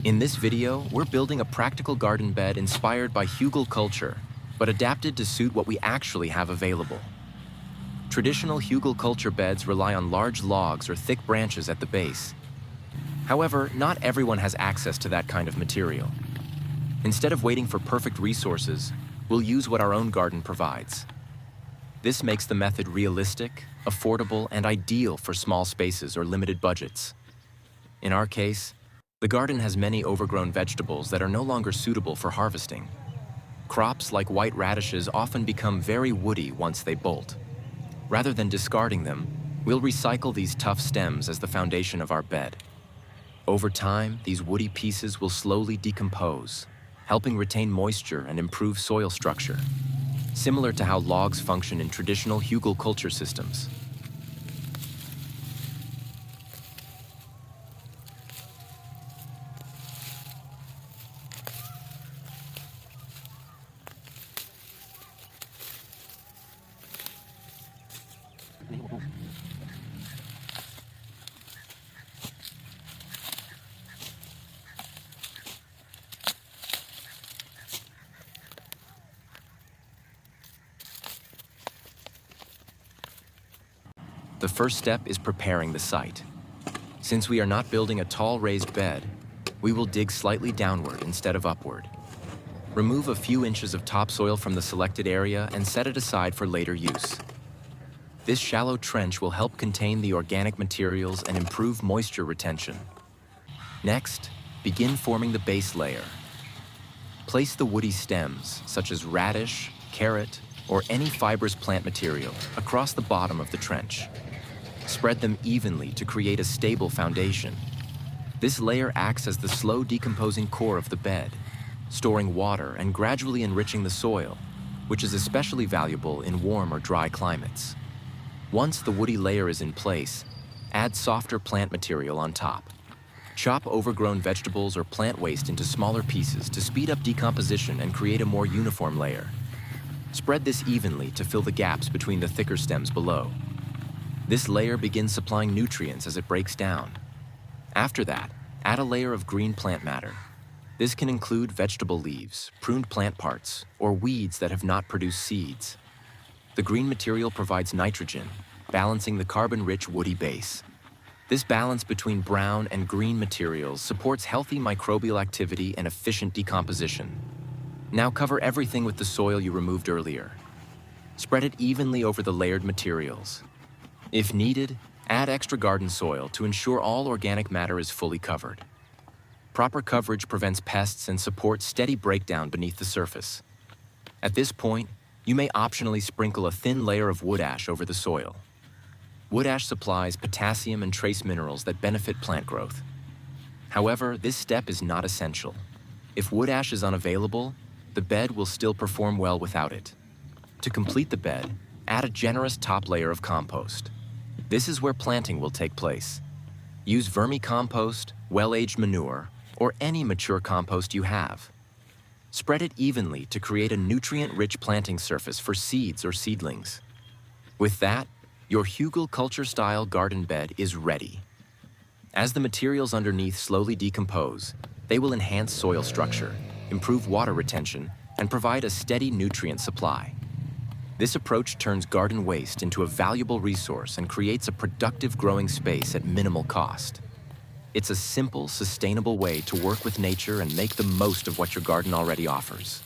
In this video, we're building a practical garden bed inspired by hugelkultur, but adapted to suit what we actually have available. Traditional hugelkultur beds rely on large logs or thick branches at the base. However, not everyone has access to that kind of material. Instead of waiting for perfect resources, we'll use what our own garden provides. This makes the method realistic, affordable, and ideal for small spaces or limited budgets. In our case, the garden has many overgrown vegetables that are no longer suitable for harvesting. Crops like white radishes often become very woody once they bolt. Rather than discarding them, we'll recycle these tough stems as the foundation of our bed. Over time, these woody pieces will slowly decompose, helping retain moisture and improve soil structure, similar to how logs function in traditional hugelkultur systems. The first step is preparing the site. Since we are not building a tall raised bed, we will dig slightly downward instead of upward. Remove a few inches of topsoil from the selected area and set it aside for later use. This shallow trench will help contain the organic materials and improve moisture retention. Next, begin forming the base layer. Place the woody stems, such as radish, carrot, or any fibrous plant material, across the bottom of the trench. Spread them evenly to create a stable foundation. This layer acts as the slow decomposing core of the bed, storing water and gradually enriching the soil, which is especially valuable in warm or dry climates. Once the woody layer is in place, add softer plant material on top. Chop overgrown vegetables or plant waste into smaller pieces to speed up decomposition and create a more uniform layer. Spread this evenly to fill the gaps between the thicker stems below. This layer begins supplying nutrients as it breaks down. After that, add a layer of green plant matter. This can include vegetable leaves, pruned plant parts, or weeds that have not produced seeds. The green material provides nitrogen, balancing the carbon-rich woody base. This balance between brown and green materials supports healthy microbial activity and efficient decomposition. Now cover everything with the soil you removed earlier. Spread it evenly over the layered materials. If needed, add extra garden soil to ensure all organic matter is fully covered. Proper coverage prevents pests and supports steady breakdown beneath the surface. At this point, you may optionally sprinkle a thin layer of wood ash over the soil. Wood ash supplies potassium and trace minerals that benefit plant growth. However, this step is not essential. If wood ash is unavailable, the bed will still perform well without it. To complete the bed, add a generous top layer of compost. This is where planting will take place. Use vermicompost, well-aged manure, or any mature compost you have. Spread it evenly to create a nutrient-rich planting surface for seeds or seedlings. With that, your hugelkultur-style garden bed is ready. As the materials underneath slowly decompose, they will enhance soil structure, improve water retention, and provide a steady nutrient supply. This approach turns garden waste into a valuable resource and creates a productive growing space at minimal cost. It's a simple, sustainable way to work with nature and make the most of what your garden already offers.